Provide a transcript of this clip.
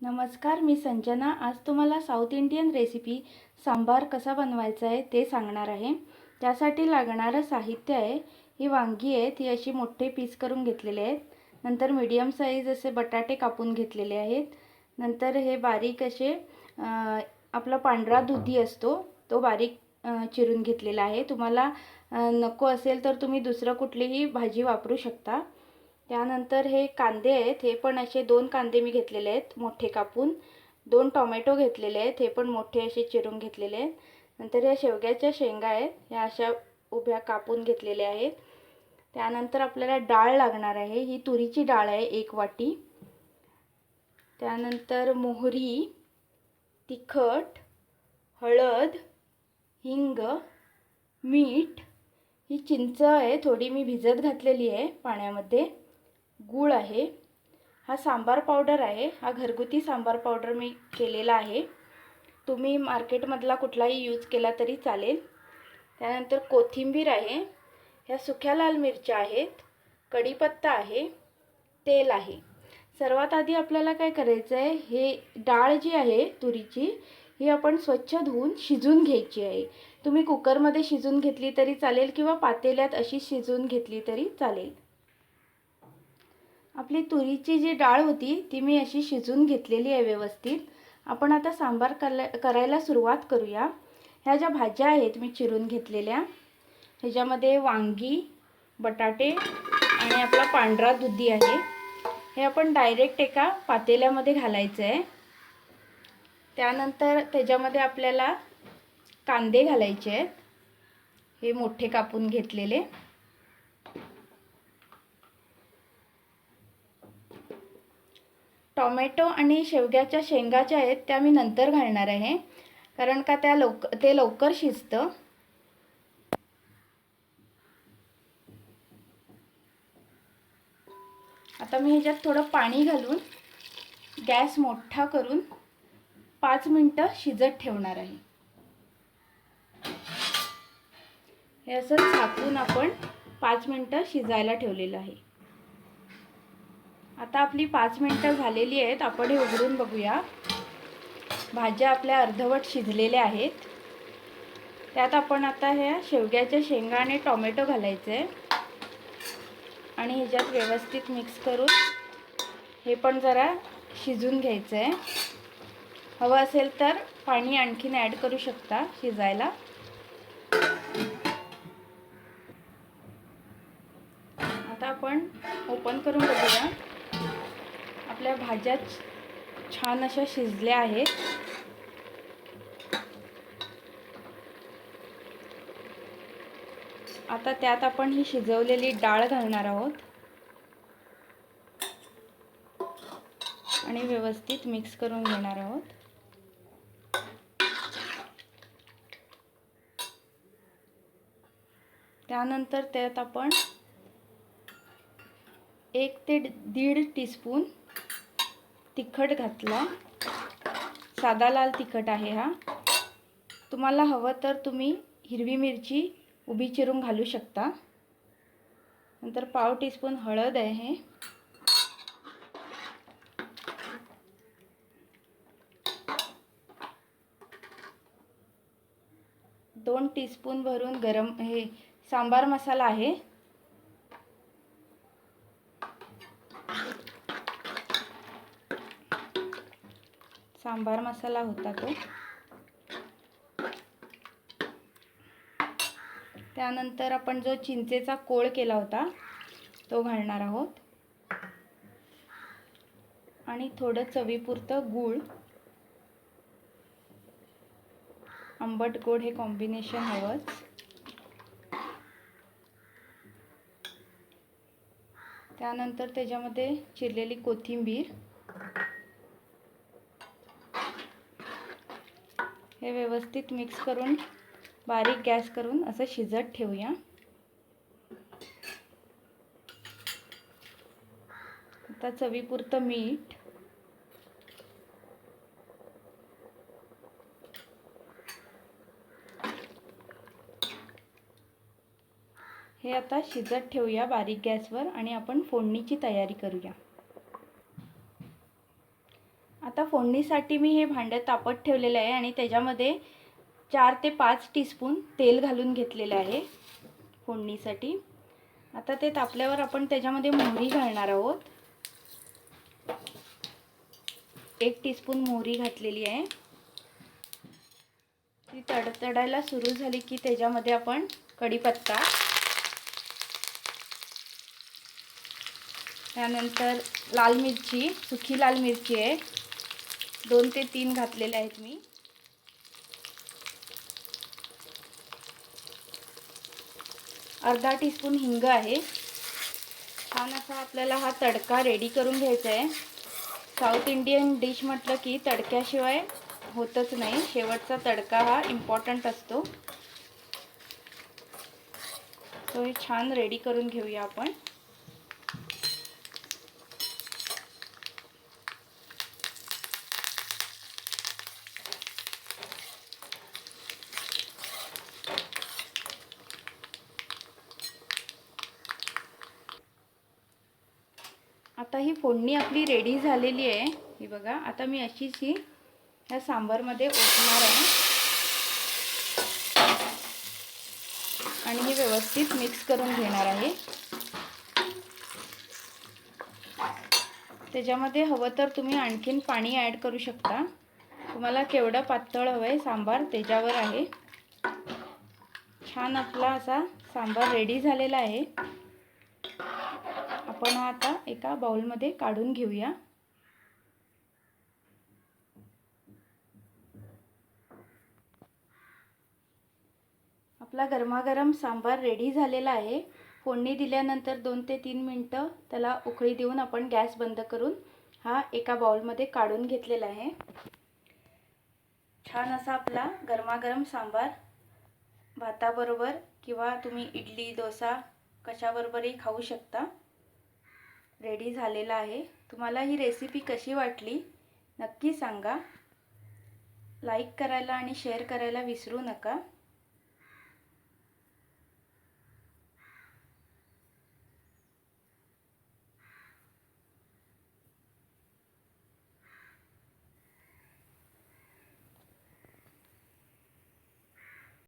नमस्कार, मी संजना। आज तुम्हाला साऊथ इंडियन रेसिपी सांबार कसा बनवायचा आहे ते सांगणार आहे। त्यासाठी लागणारं साहित्य आहे, ही वांगी आहेत, ही अशी मोठे पीस करून घेतलेले आहेत। नंतर मीडियम साईज असे बटाटे कापून घेतलेले आहेत। नंतर हे बारीक असे आपला पांढरा दुधी असतो तो बारीक चिरून घेतलेला आहे। तुम्हाला नको असेल तर तुम्ही दुसरं कुठलीही भाजी वापरू शकता। त्यानंतर हे कांदे आहेत, हे पण असे 2 कांदे मी घेतलेले आहेत मोठे कापून। 2 टोमॅटो घेतलेले आहेत, हे पण मोठे असे चिरून घेतलेले आहेत। नंतर या शेवग्याच्या शेंगा आहेत, ह्या अशा उभ्या कापून घेतलेल्या आहेत। त्यानंतर आपल्याला डाळ लागणार आहे, ही तुरीची डाळ आहे 1 वाटी। त्यानंतर मोहरी, तिखट, हळद, हिंग, मीठ, ही चिंच आहे थोडी मी भिजत घातलेली आहे पाण्यामध्ये, गूळ आहे, हा सांबार पावडर आहे, हा घरगुती सांबार पावडर मी केलेला आहे। तुम्ही मार्केटमधला कुठलाही यूज केला तरी चालेल। त्यानंतर कोथिंबीर आहे, ह्या सुक्या लाल मिरच्या आहेत, कढीपत्ता आहे, तेल आहे। सर्वात आधी आपल्याला काय करायचं आहे, हे डाळ जी आहे तुरीची ही आपण स्वच्छ धुवून शिजून घ्यायची आहे। तुम्ही कुकरमध्ये शिजून घेतली तरी चालेल किंवा पातेल्यात अशी शिजून घेतली तरी चालेल। आपली तुरीची जी डाळ होती ती मी अशी शिजून घेतलेली आहे व्यवस्थित। आपण आता सांबार करायला सुरुवात करूया। ह्या ज्या भाज्या आहेत मी चिरून घेतलेल्या, ह्याच्यामध्ये वांगी, बटाटे आणि आपला पांढरा दुधी आहे, हे आपण डायरेक्ट एका पातेल्यामध्ये घालायचं आहे। त्यानंतर त्याच्यामध्ये आपल्याला कांदे घालायचे आहेत, हे मोठे कापून घेतलेले। टोमॅटो आणि शेवग्याच्या शेंगा ज्या आहेत त्या मी नंतर घालणार आहे, कारण का ते लवकर शिजतं। आता मी ह्याच्यात थोडं पाणी घालून गॅस मोठा करून 5 मिनिटं शिजत ठेवणार आहे। हे असं झाकून आपण 5 मिनिटं शिजायला ठेवलेलं आहे। आता आपली 5 मिनिटं झालेली आहेत, आपण हे उघडून बघूया। भाज्या आपल्या अर्धवट शिजलेल्या आहेत। त्यात आपण आता ह्या शेवग्याच्या शेंगा आणि टोमॅटो घालायचे आणि ह्याच्यात व्यवस्थित मिक्स करून हे पण जरा शिजून घ्यायचं आहे। हवं असेल तर पाणी आणखीन ॲड करू शकता शिजायला। आता आपण ओपन करून बघूया, आपल्या भाज्या छान अशा शिजल्या आहेत। आता त्यात आपण ही शिजवलेली डाळ घालणार आहोत आणि व्यवस्थित मिक्स करून घेणार आहोत। त्यानंतर त्यात आपण 1 ते 1.5 टीस्पून तिखट घातला, साधा लाल तिखट आहे हा। तुम्हाला हवं तर तुम्ही हिरवी मिरची उभी चिरून घालू शकता। नंतर पाव टीस्पून हळद आहे, 2 टीस्पून भरून गरम हे सांबार मसाला आहे, सांबार मसाला होता तो। त्यानंतर आपण जो चिंचेचा कोळ केला होता तो घालणार आहोत आणि थोडं चवीपुरतं गूळ, आंबट गोड हे कॉम्बिनेशन हवंच। त्यानंतर त्याच्यामध्ये चिरलेली कोथिंबीर, हे व्यवस्थित मिक्स करून बारीक गॅस करून असं शिजत ठेवूया। आता चवीपुरतं मीठ, हे आता शिजत ठेवूया बारीक गॅसवर आणि आपण फोडणीची तयारी करूया। आता फोडणीसाठी मी हे भांडं तापत ठेवलेलं आहे आणि त्याच्यामध्ये 4 ते 5 टीस्पून तेल घालून घेतलेलं आहे फोडणीसाठी. आता ते तापल्यावर आपण त्याच्यामध्ये मोहरी घालणार आहोत. 1 टीस्पून मोहरी घातलेली आहे. ती तडतडायला सुरू झाली की त्याच्यामध्ये आपण कढीपत्ता, त्यानंतर लाल मिरची, सुकी लाल मिरची आहे 2 ते 3 घातलेल्या आहेत मी. अर्धा टीस्पून हिंग आहे. छान असा आपल्याला हा तडका रेडी करून घ्यायचा आहे. साऊथ इंडियन डिश म्हटलं की तडक्याशिवाय होतच नाही. शेवटचा तडका हा इम्पॉर्टंट असतो. तो हे छान रेडी करून घेऊया आपण. आता ही फोडणी आपली रेडी झालेली आहे. ही बघा, आता मी अशीच ही या सांबारमध्ये ओतणार आहे आणि हे व्यवस्थित मिक्स करून घेणार आहे. त्याच्यामध्ये हवं तर तुम्ही आणखीन पाणी ॲड करू शकता. तुम्हाला केवढं पातळ हवं आहे सांबार त्याच्यावर आहे. छान आपला असा सांबार रेडी झालेला आहे. आपण आता एका बाउलमध्ये काढून घेऊया. आपला गरमागरम सांबार रेडी झालेला आहे. फोडणी दिल्यानंतर 2 ते 3 मिनटं त्याला उकळी देऊन आपण गॅस बंद करून हा एका बाउलमध्ये काढून घेतलेला आहे. छान असा आपला गरमागरम सांबार भाताबरोबर किंवा तुम्ही इडली, डोसा कशाबरोबरही खाऊ शकता. रेडी झालेला आहे. तुम्हाला ही रेसिपी कशी वाटली नक्की सांगा. लाईक करायला आणि शेअर करायला विसरू नका.